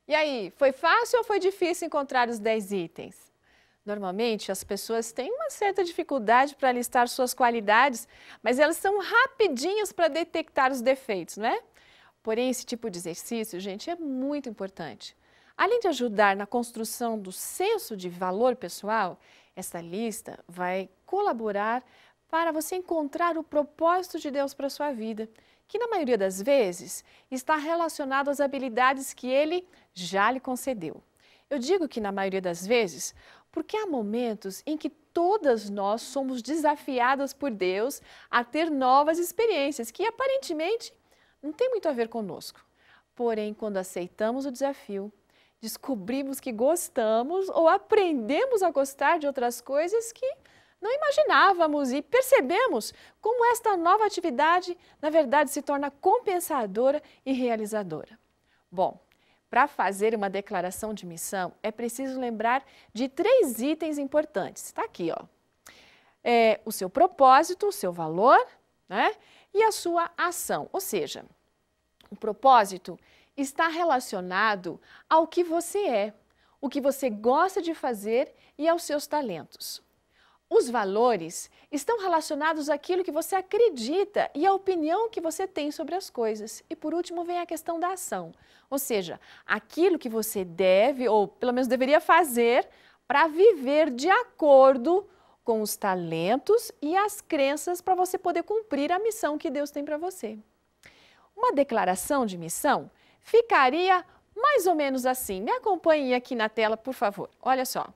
E aí, foi fácil ou foi difícil encontrar os 10 itens? Normalmente, as pessoas têm uma certa dificuldade para listar suas qualidades, mas elas são rapidinhas para detectar os defeitos, não é? Porém, esse tipo de exercício, gente, é muito importante. Além de ajudar na construção do senso de valor pessoal, essa lista vai colaborar para você encontrar o propósito de Deus para a sua vida, que na maioria das vezes está relacionado às habilidades que Ele já lhe concedeu. Eu digo que na maioria das vezes, porque há momentos em que todas nós somos desafiadas por Deus a ter novas experiências que aparentemente não tem muito a ver conosco. Porém, quando aceitamos o desafio, descobrimos que gostamos ou aprendemos a gostar de outras coisas que não imaginávamos e percebemos como esta nova atividade, na verdade, se torna compensadora e realizadora. Bom, para fazer uma declaração de missão, é preciso lembrar de 3 itens importantes. Está aqui, ó. O seu propósito, o seu valor, né? E a sua ação. Ou seja, o propósito está relacionado ao que você é, o que você gosta de fazer e aos seus talentos. Os valores estão relacionados àquilo que você acredita e à opinião que você tem sobre as coisas. E por último vem a questão da ação, ou seja, aquilo que você deve ou pelo menos deveria fazer para viver de acordo com os talentos e as crenças para você poder cumprir a missão que Deus tem para você. Uma declaração de missão ficaria mais ou menos assim. Me acompanhe aqui na tela, por favor. Olha só.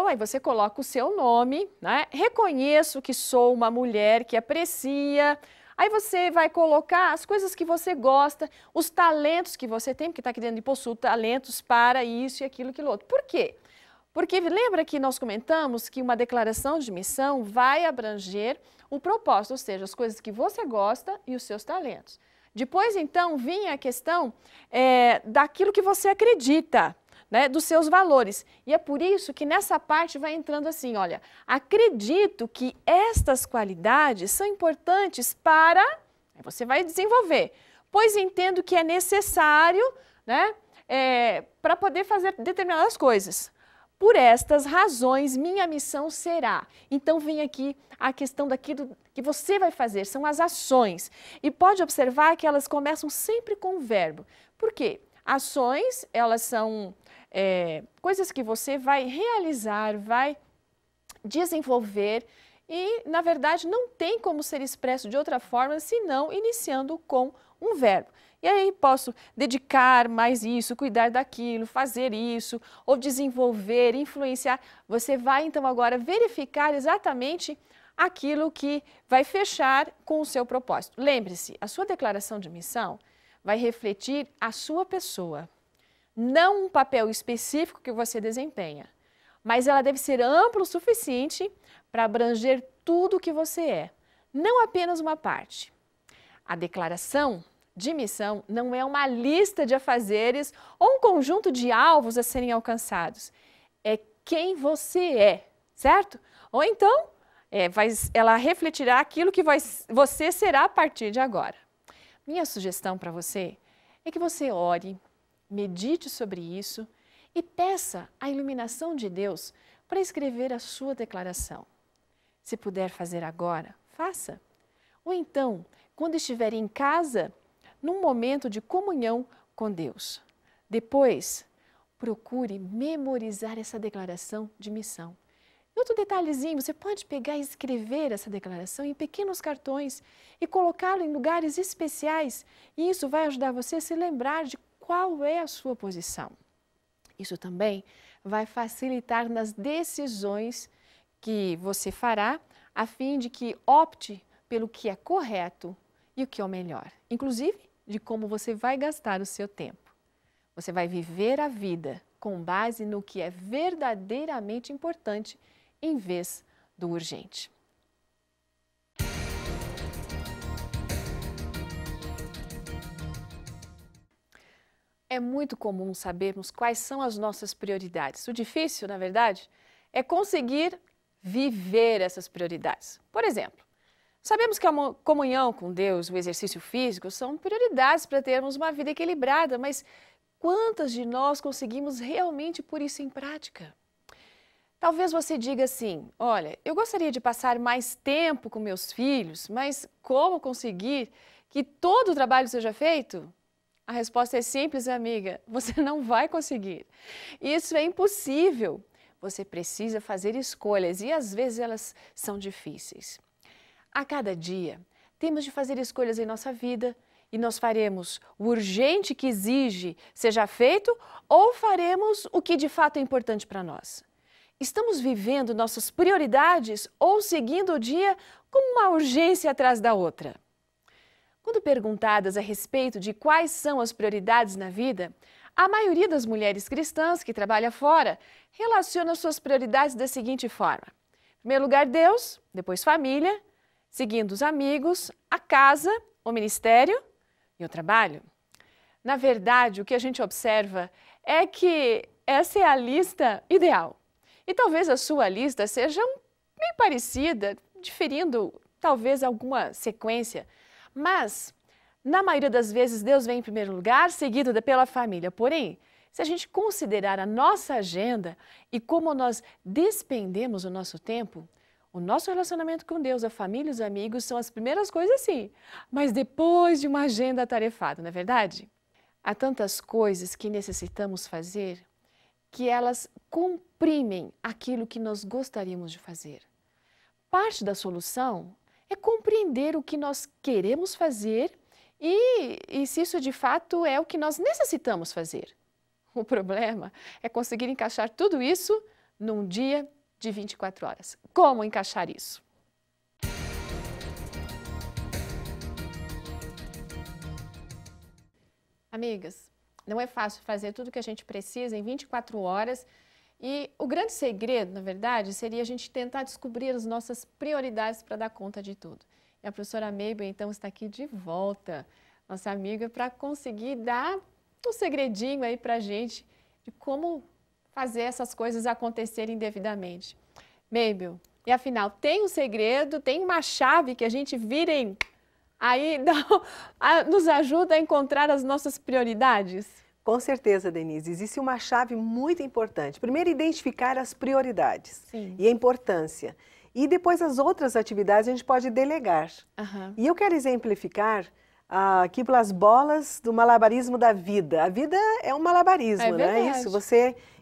Aí você coloca o seu nome, né? Reconheço que sou uma mulher que aprecia. Aí você vai colocar as coisas que você gosta, os talentos que você tem, porque está querendo de possuir talentos para isso e aquilo, aquilo outro. Por quê? Porque lembra que nós comentamos que uma declaração de missão vai abranger o propósito, ou seja, as coisas que você gosta e os seus talentos. Depois, então, vinha a questão daquilo que você acredita, né, dos seus valores. E é por isso que nessa parte vai entrando assim, olha, acredito que estas qualidades são importantes para... Você vai desenvolver, pois entendo que é necessário, né, para poder fazer determinadas coisas. Por estas razões, minha missão será. Então, vem aqui a questão daquilo que você vai fazer, são as ações. E pode observar que elas começam sempre com o verbo. Por quê? Ações, elas são coisas que você vai realizar, vai desenvolver e, na verdade, não tem como ser expresso de outra forma, senão iniciando com um verbo. E aí posso dedicar mais isso, cuidar daquilo, fazer isso, ou desenvolver, influenciar. Você vai, então, agora verificar exatamente aquilo que vai fechar com o seu propósito. Lembre-se, a sua declaração de missão vai refletir a sua pessoa, não um papel específico que você desempenha, mas ela deve ser ampla o suficiente para abranger tudo o que você é, não apenas uma parte. A declaração de missão não é uma lista de afazeres ou um conjunto de alvos a serem alcançados. É quem você é, certo? Ou então, ela refletirá aquilo que você será a partir de agora. Minha sugestão para você é que você ore, medite sobre isso e peça a iluminação de Deus para escrever a sua declaração. Se puder fazer agora, faça. Ou então, quando estiver em casa, num momento de comunhão com Deus. Depois, procure memorizar essa declaração de missão. Outro detalhezinho, você pode pegar e escrever essa declaração em pequenos cartões e colocá-lo em lugares especiais. E isso vai ajudar você a se lembrar de qual é a sua posição. Isso também vai facilitar nas decisões que você fará, a fim de que opte pelo que é correto e o que é o melhor. Inclusive, de como você vai gastar o seu tempo. Você vai viver a vida com base no que é verdadeiramente importante em vez do urgente. É muito comum sabermos quais são as nossas prioridades. O difícil, na verdade, é conseguir viver essas prioridades. Por exemplo, sabemos que a comunhão com Deus, o exercício físico, são prioridades para termos uma vida equilibrada, mas quantas de nós conseguimos realmente pôr isso em prática? Talvez você diga assim, olha, eu gostaria de passar mais tempo com meus filhos, mas como conseguir que todo o trabalho seja feito? A resposta é simples, amiga, você não vai conseguir. Isso é impossível. Você precisa fazer escolhas e às vezes elas são difíceis. A cada dia, temos de fazer escolhas em nossa vida e nós faremos o urgente que exige seja feito ou faremos o que de fato é importante para nós. Estamos vivendo nossas prioridades ou seguindo o dia como uma urgência atrás da outra? Quando perguntadas a respeito de quais são as prioridades na vida, a maioria das mulheres cristãs que trabalha fora relaciona suas prioridades da seguinte forma. Em primeiro lugar, Deus, depois família, seguindo os amigos, a casa, o ministério e o trabalho. Na verdade, o que a gente observa é que essa é a lista ideal. E talvez a sua lista seja bem parecida, diferindo talvez alguma sequência, mas na maioria das vezes Deus vem em primeiro lugar, seguido pela família. Porém, se a gente considerar a nossa agenda e como nós despendemos o nosso tempo, o nosso relacionamento com Deus, a família e os amigos são as primeiras coisas sim, mas depois de uma agenda atarefada, não é verdade? Há tantas coisas que necessitamos fazer que elas comprimem aquilo que nós gostaríamos de fazer. Parte da solução é compreender o que nós queremos fazer e se isso de fato é o que nós necessitamos fazer. O problema é conseguir encaixar tudo isso num dia de 24 horas. Como encaixar isso? Amigas, não é fácil fazer tudo o que a gente precisa em 24 horas e o grande segredo, na verdade, seria a gente tentar descobrir as nossas prioridades para dar conta de tudo. E a professora Mabel, então, está aqui de volta, nossa amiga, para conseguir dar um segredinho aí para a gente de como fazer essas coisas acontecerem devidamente. Mabel, e afinal, tem um segredo, tem uma chave que a gente vira em... Aí nos ajuda a encontrar as nossas prioridades? Com certeza, Denise. Existe uma chave muito importante. Primeiro, identificar as prioridades. Sim. E a importância. E depois as outras atividades a gente pode delegar. Uhum. E eu quero exemplificar aqui pelas bolas do malabarismo da vida. A vida é um malabarismo, não é isso?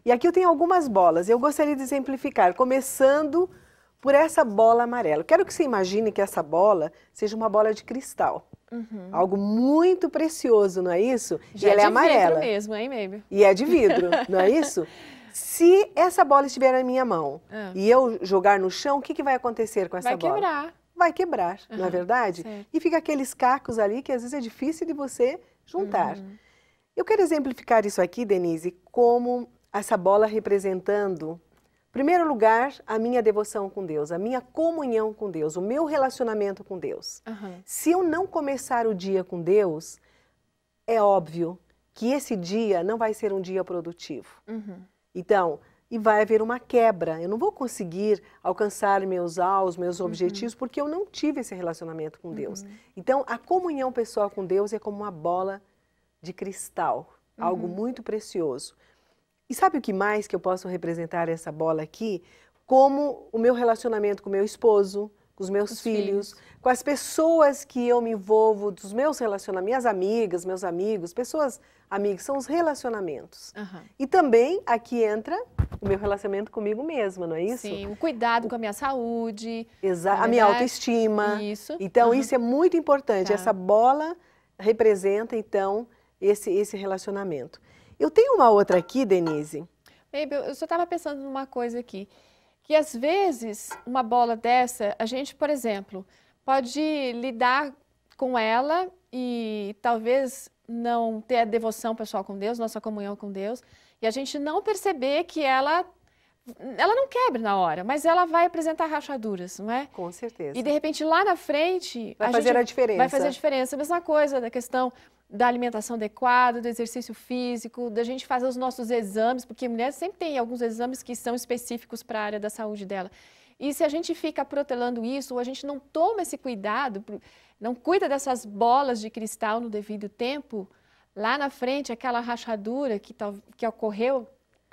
E aqui eu tenho algumas bolas. Eu gostaria de exemplificar, começando por essa bola amarela. Quero que você imagine que essa bola seja uma bola de cristal. Uhum. Algo muito precioso, não é isso? Já e ela é amarela. É de vidro mesmo, hein, Mabel? E é de vidro, não é isso? Se essa bola estiver na minha mão e eu jogar no chão, o que vai acontecer com essa bola? Vai quebrar. Vai quebrar, não é verdade? Certo. E fica aqueles cacos ali que às vezes é difícil de você juntar. Eu quero exemplificar isso aqui, Denise, como essa bola representando, em primeiro lugar, a minha devoção com Deus, a minha comunhão com Deus, o meu relacionamento com Deus. Se eu não começar o dia com Deus, é óbvio que esse dia não vai ser um dia produtivo. Então, e vai haver uma quebra. Eu não vou conseguir alcançar meus objetivos porque eu não tive esse relacionamento com Deus. Então, a comunhão pessoal com Deus é como uma bola de cristal, algo muito precioso. E sabe o que mais que eu posso representar essa bola aqui? Como o meu relacionamento com meu esposo, com os meus filhos, com as pessoas que eu me envolvo, dos meus relacionamentos, minhas amigas, meus amigos, pessoas amigas, são os relacionamentos. E também aqui entra o meu relacionamento comigo mesma, não é isso? Sim, o cuidado com a minha saúde. A minha autoestima. Isso. Então, isso é muito importante. Essa bola representa, então, esse relacionamento. Eu tenho uma outra aqui, Denise. Mabel, eu só estava pensando numa coisa aqui. Que às vezes, uma bola dessa, a gente, por exemplo, pode lidar com ela e talvez não ter a devoção pessoal com Deus, nossa comunhão com Deus, e a gente não perceber que ela não quebra na hora, mas ela vai apresentar rachaduras, não é? Com certeza. E de repente lá na frente... Vai fazer a diferença. Vai fazer a diferença. A mesma coisa da questão da alimentação adequada, do exercício físico, da gente fazer os nossos exames, porque mulher sempre tem alguns exames que são específicos para a área da saúde dela. E se a gente fica protelando isso, ou a gente não toma esse cuidado, não cuida dessas bolas de cristal no devido tempo, lá na frente, aquela rachadura que ocorreu,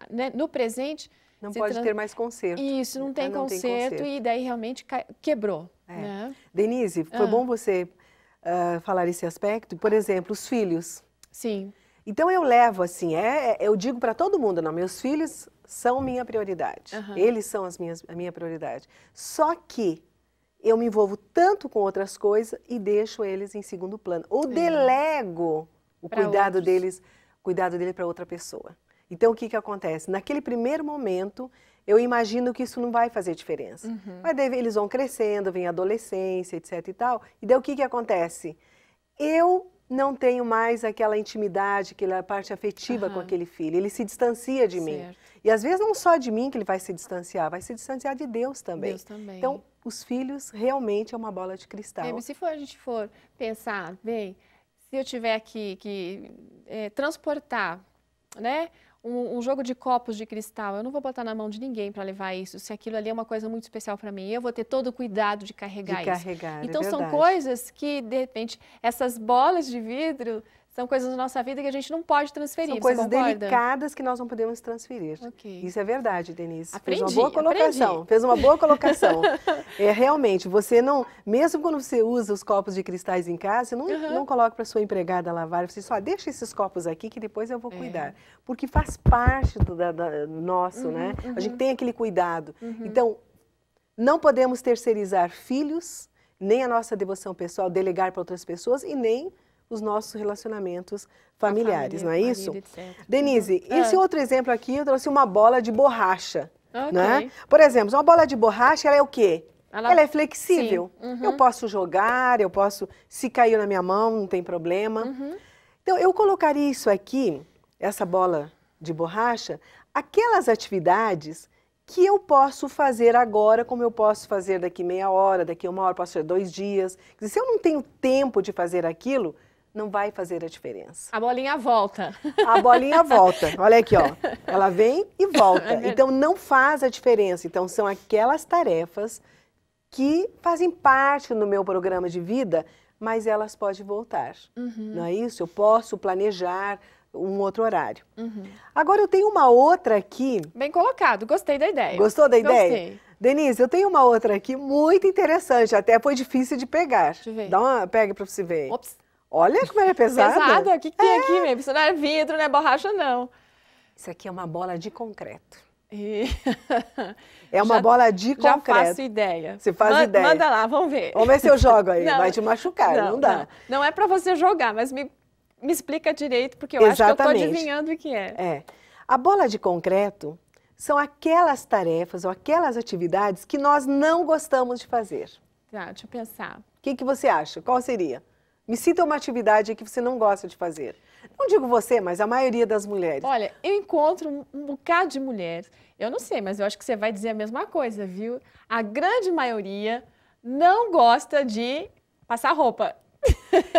né, no presente... Não pode ter mais conserto. Isso, não tem conserto e daí realmente quebrou. Né? Denise, foi bom você falar esse aspecto. Por exemplo, os filhos. Sim. Então eu levo assim, eu digo para todo mundo, não, meus filhos são minha prioridade. Eles são a minha prioridade. Só que eu me envolvo tanto com outras coisas e deixo eles em segundo plano. Ou delego o cuidado dele para outra pessoa. Então, o que acontece? Naquele primeiro momento, eu imagino que isso não vai fazer diferença. Mas daí eles vão crescendo, vem a adolescência, etc e tal. E daí o que acontece? Eu não tenho mais aquela intimidade, aquela parte afetiva com aquele filho. Ele se distancia de mim. E às vezes não só de mim que ele vai se distanciar de Deus também. Deus também. Então, os filhos realmente é uma bola de cristal. Se a gente for pensar, bem, se eu tiver que transportar, né? Um jogo de copos de cristal, eu não vou botar na mão de ninguém para levar isso, se aquilo ali é uma coisa muito especial para mim, eu vou ter todo o cuidado de carregar isso. Então são coisas que, de repente, essas bolas de vidro são coisas da nossa vida que a gente não pode transferir. São coisas delicadas que nós não podemos transferir. Isso é verdade, Denise. Fez uma boa colocação. Fez uma boa colocação. Realmente, você não, mesmo quando você usa os copos de cristais em casa, você não coloca para sua empregada lavar. Você só deixa esses copos aqui que depois eu vou cuidar. Porque faz parte do nosso, né? A gente tem aquele cuidado. Então, não podemos terceirizar filhos, nem a nossa devoção pessoal, delegar para outras pessoas e nem os nossos relacionamentos familiares, não é isso? Denise, esse outro exemplo aqui, eu trouxe uma bola de borracha, né? Por exemplo, uma bola de borracha, ela é o quê? Ela é flexível. Eu posso jogar, se caiu na minha mão, não tem problema. Então, eu colocaria isso aqui, essa bola de borracha, aquelas atividades que eu posso fazer agora, como eu posso fazer daqui meia hora, daqui uma hora, posso fazer 2 dias. Quer dizer, se eu não tenho tempo de fazer aquilo, não vai fazer a diferença. A bolinha volta. A bolinha volta. Olha aqui, ó. Ela vem e volta. Então, não faz a diferença. Então, são aquelas tarefas que fazem parte do meu programa de vida, mas elas podem voltar. Não é isso? Eu posso planejar um outro horário. Agora, eu tenho uma outra aqui... Bem colocado. Gostei da ideia. Gostou da ideia? Gostei. Denise, eu tenho uma outra aqui muito interessante. Até foi difícil de pegar. Deixa eu ver. Pega para você ver. Ops. Olha como ela é pesada. Pesada? O que tem aqui mesmo? Isso não é vidro, não é borracha, não. Isso aqui é uma bola de concreto. E... É uma bola de concreto. Já faço ideia. Você faz ideia. Manda lá, vamos ver. Vamos ver se eu jogo aí. Vai te machucar, não dá. Não é para você jogar, mas me explica direito, porque eu acho que eu estou adivinhando o que é. A bola de concreto são aquelas tarefas ou aquelas atividades que nós não gostamos de fazer. Tá, deixa eu pensar. O que você acha? Qual seria? Me cita uma atividade que você não gosta de fazer. Não digo você, mas a maioria das mulheres. Olha, eu encontro um bocado de mulheres. Eu não sei, mas eu acho que você vai dizer a mesma coisa, viu? A grande maioria não gosta de passar roupa.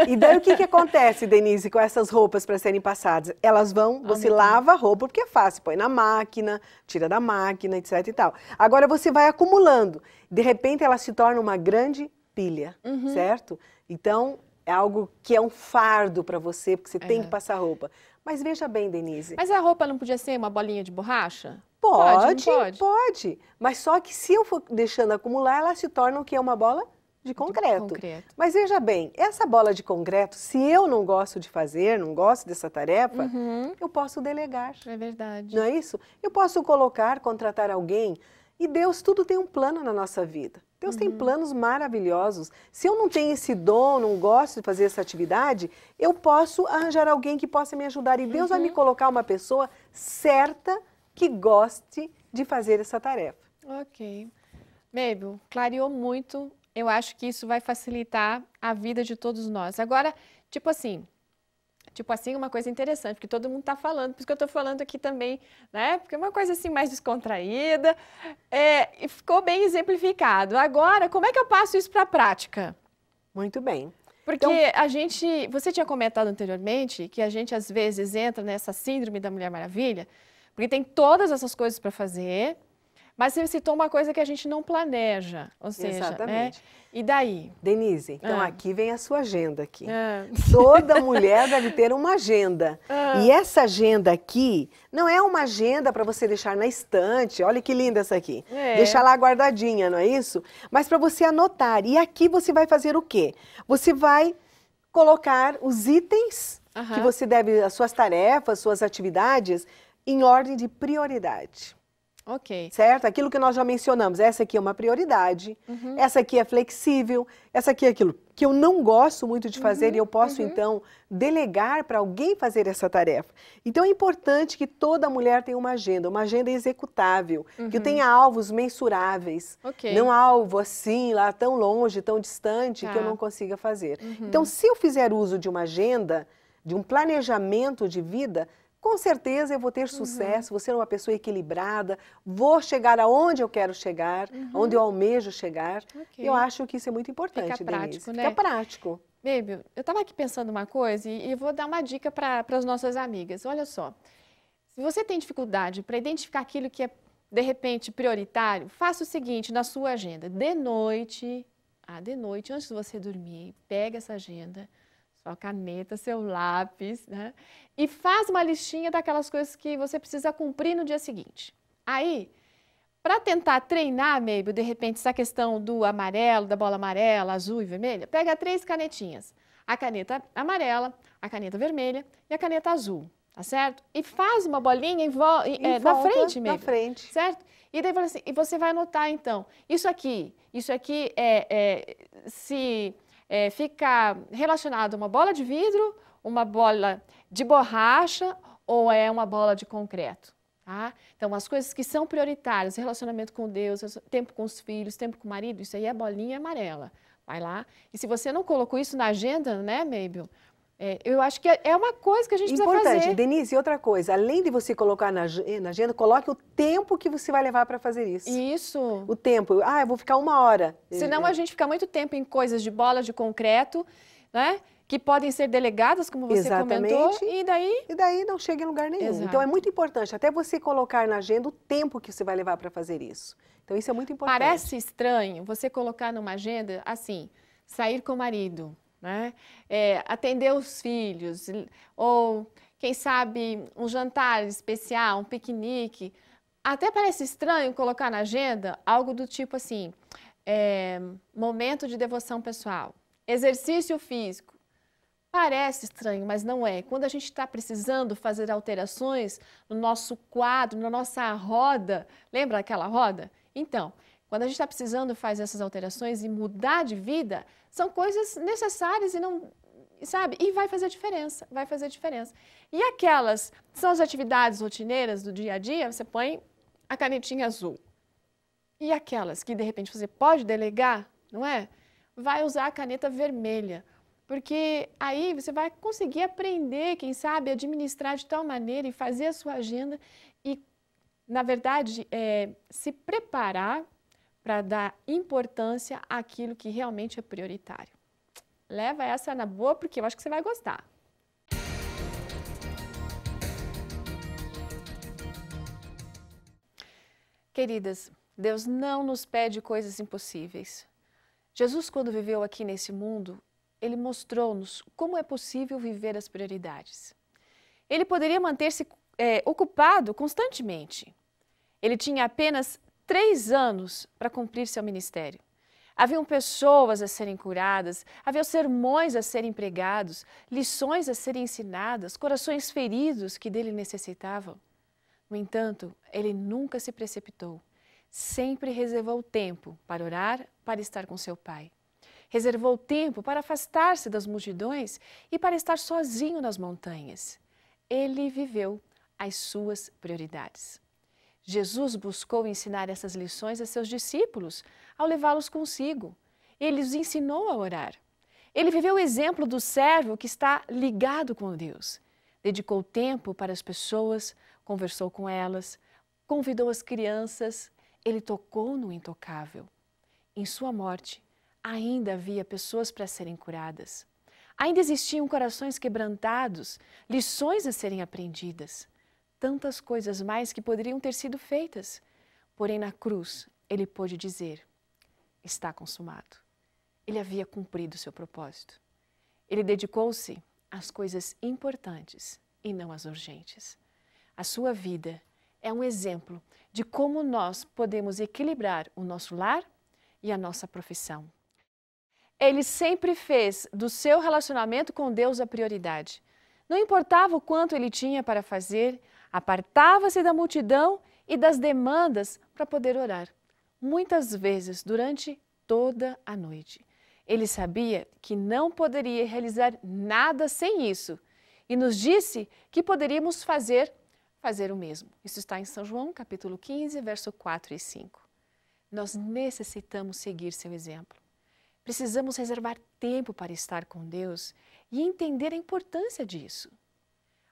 E daí o que acontece, Denise, com essas roupas para serem passadas? Elas vão, você lava a roupa, porque é fácil, põe na máquina, tira da máquina, etc e tal. Agora você vai acumulando. De repente ela se torna uma grande pilha, certo? Então... é algo que é um fardo para você, porque você tem que passar roupa. Mas veja bem, Denise... Mas a roupa não podia ser uma bolinha de borracha? Pode. Mas só que se eu for deixando acumular, ela se torna o que é uma bola de concreto. Mas veja bem, essa bola de concreto, se eu não gosto de fazer, não gosto dessa tarefa, eu posso delegar. É verdade. Não é isso? Eu posso contratar alguém... E Deus, tudo tem um plano na nossa vida. Deus tem planos maravilhosos. Se eu não tenho esse dom, não gosto de fazer essa atividade, eu posso arranjar alguém que possa me ajudar. E Deus vai me colocar uma pessoa certa que goste de fazer essa tarefa. Ok. Mabel, clareou muito. Eu acho que isso vai facilitar a vida de todos nós. Agora, tipo assim, uma coisa interessante, porque todo mundo está falando, por isso que eu estou falando aqui também, né? Porque é uma coisa assim mais descontraída, e ficou bem exemplificado. Agora, como é que eu passo isso para a prática? Muito bem. Porque você tinha comentado anteriormente que a gente às vezes entra nessa síndrome da Mulher Maravilha, porque tem todas essas coisas para fazer, Mas você citou uma coisa que a gente não planeja, ou seja, Exatamente. Né? E daí? Denise, então aqui vem a sua agenda aqui. Ah. Toda mulher deve ter uma agenda. Ah. E essa agenda aqui não é uma agenda para você deixar na estante. Olha que linda essa aqui. Deixar lá guardadinha, não é isso? Mas para você anotar. E aqui você vai fazer o quê? Você vai colocar os itens que você deve, as suas tarefas, suas atividades, em ordem de prioridade. Ok. Certo? Aquilo que nós já mencionamos, essa aqui é uma prioridade, essa aqui é flexível, essa aqui é aquilo que eu não gosto muito de fazer e eu posso, então, delegar para alguém fazer essa tarefa. Então, é importante que toda mulher tenha uma agenda executável, que tenha alvos mensuráveis, não alvo assim, lá tão longe, tão distante, que eu não consiga fazer. Então, se eu fizer uso de uma agenda, de um planejamento de vida, com certeza eu vou ter sucesso, vou ser uma pessoa equilibrada, vou chegar aonde eu quero chegar, onde eu almejo chegar. Eu acho que isso é muito importante, Fica prático, Denise. né? Fica prático. Baby, eu estava aqui pensando uma coisa e vou dar uma dica para as nossas amigas. Olha só, se você tem dificuldade para identificar aquilo que é, de repente, prioritário, faça o seguinte na sua agenda. De noite, antes de você dormir, pega essa agenda, sua caneta, seu lápis, né? E faz uma listinha daquelas coisas que você precisa cumprir no dia seguinte. Aí, para tentar treinar, Mabel, de repente, essa questão do amarelo, da bola amarela, azul e vermelha, pega 3 canetinhas. A caneta amarela, a caneta vermelha e a caneta azul, tá certo? E faz uma bolinha na frente, Mabel. Na frente. Certo? E daí assim, e você vai anotar, então, isso aqui fica relacionado a uma bola de vidro, uma bola de borracha ou é uma bola de concreto, tá? Então, as coisas que são prioritárias, relacionamento com Deus, tempo com os filhos, tempo com o marido, isso aí é bolinha amarela. Vai lá. E se você não colocou isso na agenda, né, Mabel? Eu acho que é uma coisa que a gente precisa fazer. Importante. Denise, outra coisa, além de você colocar na agenda, coloque o tempo que você vai levar para fazer isso. Isso. O tempo. Eu vou ficar 1 hora. Senão a gente fica muito tempo em coisas de bola de concreto, né? Que podem ser delegadas, como você comentou, e daí não chega em lugar nenhum. Exato. Então é muito importante, até você colocar na agenda o tempo que você vai levar para fazer isso. Então isso é muito importante. Parece estranho você colocar numa agenda, assim, sair com o marido, né? Atender os filhos, ou quem sabe um jantar especial, um piquenique. Até parece estranho colocar na agenda algo do tipo assim, momento de devoção pessoal, exercício físico. Parece estranho, mas não é. Quando a gente está precisando fazer alterações no nosso quadro, na nossa roda, lembra aquela roda? Então, quando a gente está precisando fazer essas alterações e mudar de vida, são coisas necessárias e não, sabe? E vai fazer diferença, vai fazer diferença. E aquelas são as atividades rotineiras do dia a dia, você põe a canetinha azul. E aquelas que de repente você pode delegar, não é? Vai usar a caneta vermelha. Porque aí você vai conseguir aprender, quem sabe, administrar de tal maneira e fazer a sua agenda e, na verdade, se preparar para dar importância àquilo que realmente é prioritário. Leva essa na boa, porque eu acho que você vai gostar. Queridas, Deus não nos pede coisas impossíveis. Jesus, quando viveu aqui nesse mundo, Ele mostrou-nos como é possível viver as prioridades. Ele poderia manter-se ocupado constantemente. Ele tinha apenas 3 anos para cumprir seu ministério. Haviam pessoas a serem curadas, havia sermões a serem pregados, lições a serem ensinadas, corações feridos que dele necessitavam. No entanto, ele nunca se precipitou. Sempre reservou tempo para orar, para estar com seu Pai. Reservou tempo para afastar-se das multidões e para estar sozinho nas montanhas. Ele viveu as suas prioridades. Jesus buscou ensinar essas lições a seus discípulos ao levá-los consigo. Ele os ensinou a orar. Ele viveu o exemplo do servo que está ligado com Deus. Dedicou tempo para as pessoas, conversou com elas, convidou as crianças, ele tocou no intocável. Em sua morte, ainda havia pessoas para serem curadas. Ainda existiam corações quebrantados, lições a serem aprendidas. Tantas coisas mais que poderiam ter sido feitas. Porém, na cruz, ele pôde dizer, está consumado. Ele havia cumprido o seu propósito. Ele dedicou-se às coisas importantes e não às urgentes. A sua vida é um exemplo de como nós podemos equilibrar o nosso lar e a nossa profissão. Ele sempre fez do seu relacionamento com Deus a prioridade. Não importava o quanto ele tinha para fazer, apartava-se da multidão e das demandas para poder orar. Muitas vezes, durante toda a noite. Ele sabia que não poderia realizar nada sem isso e nos disse que poderíamos fazer o mesmo. Isso está em São João, capítulo 15, verso 4 e 5. Nós necessitamos seguir seu exemplo. Precisamos reservar tempo para estar com Deus e entender a importância disso.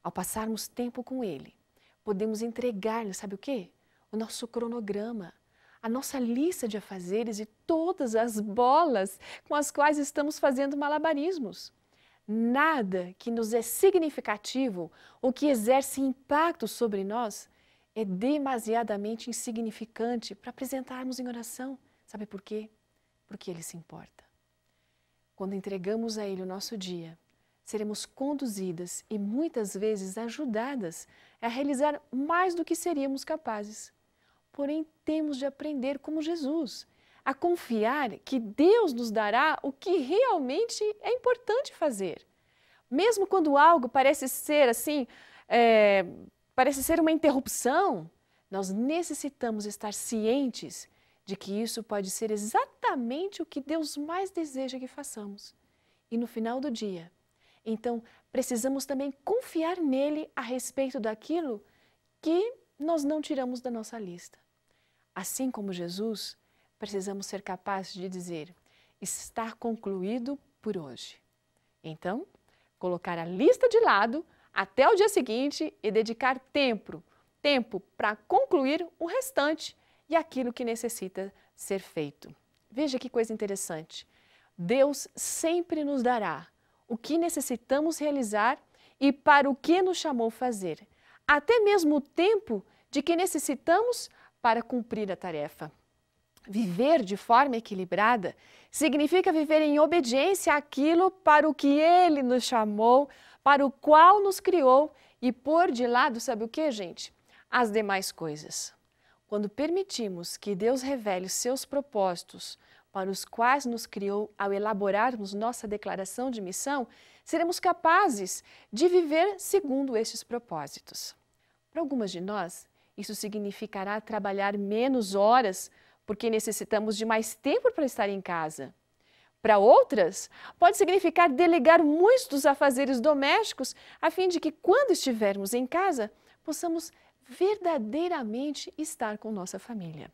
Ao passarmos tempo com Ele, podemos entregar-lhe, sabe o quê? O nosso cronograma, a nossa lista de afazeres e todas as bolas com as quais estamos fazendo malabarismos. Nada que nos é significativo ou que exerce impacto sobre nós é demasiadamente insignificante para apresentarmos em oração. Sabe por quê? Porque Ele se importa. Quando entregamos a Ele o nosso dia, seremos conduzidas e muitas vezes ajudadas a realizar mais do que seríamos capazes. Porém, temos de aprender como Jesus, a confiar que Deus nos dará o que realmente é importante fazer. Mesmo quando algo parece ser assim, parece ser uma interrupção, nós necessitamos estar cientes de que isso pode ser exatamente o que Deus mais deseja que façamos. E no final do dia, então, precisamos também confiar nele a respeito daquilo que nós não tiramos da nossa lista. Assim como Jesus, precisamos ser capazes de dizer, está concluído por hoje. Então, colocar a lista de lado até o dia seguinte e dedicar tempo para concluir o restante e aquilo que necessita ser feito. Veja que coisa interessante. Deus sempre nos dará o que necessitamos realizar e para o que nos chamou fazer, até mesmo o tempo de que necessitamos para cumprir a tarefa. Viver de forma equilibrada significa viver em obediência àquilo para o que Ele nos chamou, para o qual nos criou e pôr de lado, sabe o que, gente? As demais coisas. Quando permitimos que Deus revele os seus propósitos para os quais nos criou ao elaborarmos nossa declaração de missão, seremos capazes de viver segundo estes propósitos. Para algumas de nós, isso significará trabalhar menos horas porque necessitamos de mais tempo para estar em casa. Para outras, pode significar delegar muitos dos afazeres domésticos a fim de que, quando estivermos em casa, possamos verdadeiramente estar com nossa família.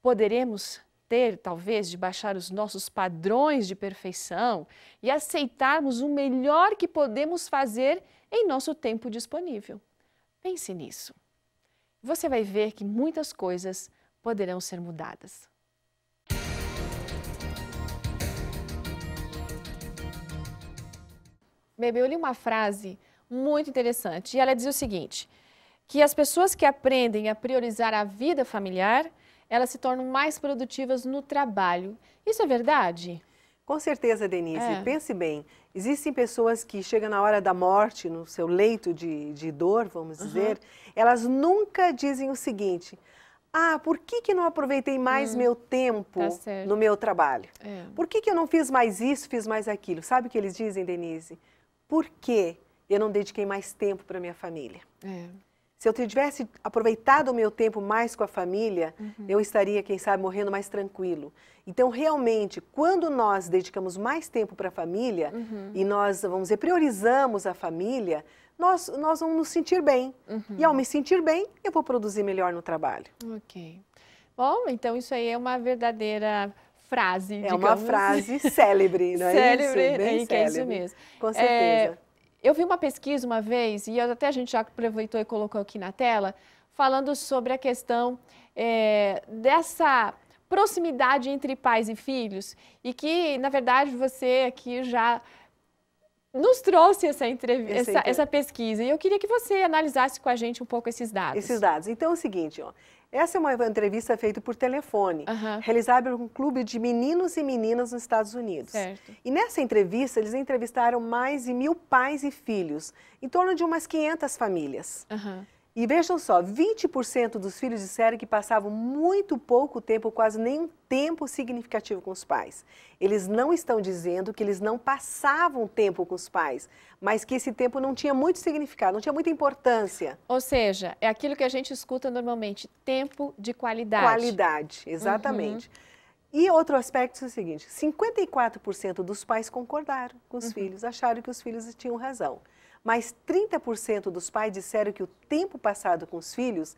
Poderemos ter, talvez, de baixar os nossos padrões de perfeição e aceitarmos o melhor que podemos fazer em nosso tempo disponível. Pense nisso. Você vai ver que muitas coisas poderão ser mudadas. Bebê, eu li uma frase muito interessante e ela diz o seguinte, que as pessoas que aprendem a priorizar a vida familiar, elas se tornam mais produtivas no trabalho. Isso é verdade? Com certeza, Denise. Pense bem, existem pessoas que chegam na hora da morte, no seu leito de dor, vamos dizer, elas nunca dizem o seguinte, por que não aproveitei mais meu tempo no meu trabalho? Por que eu não fiz mais isso, fiz mais aquilo? Sabe o que eles dizem, Denise? Por que eu não dediquei mais tempo para minha família? Se eu tivesse aproveitado o meu tempo mais com a família, eu estaria, quem sabe, morrendo mais tranquilo. Então, realmente, quando nós dedicamos mais tempo para a família e nós, vamos dizer, priorizamos a família, nós vamos nos sentir bem. E ao me sentir bem, eu vou produzir melhor no trabalho. Ok. Bom, então isso aí é uma verdadeira frase, digamos. É uma frase célebre, não é célebre, isso? Bem que é isso mesmo. Com certeza. Eu vi uma pesquisa uma vez, e até a gente já aproveitou e colocou aqui na tela, falando sobre a questão dessa proximidade entre pais e filhos, e que, na verdade, você aqui já nos trouxe essa pesquisa, e eu queria que você analisasse com a gente um pouco esses dados. Esses dados. Então é o seguinte, Essa é uma entrevista feita por telefone, realizada por um clube de meninos e meninas nos Estados Unidos. Certo. E nessa entrevista, eles entrevistaram mais de 1.000 pais e filhos, em torno de umas 500 famílias. E vejam só, 20% dos filhos disseram que passavam muito pouco tempo, quase nenhum tempo significativo com os pais. Eles não estão dizendo que eles não passavam tempo com os pais, mas que esse tempo não tinha muito significado, não tinha muita importância. Ou seja, é aquilo que a gente escuta normalmente, tempo de qualidade. Qualidade, exatamente. E outro aspecto é o seguinte, 54% dos pais concordaram com os filhos, acharam que os filhos tinham razão. Mas 30% dos pais disseram que o tempo passado com os filhos,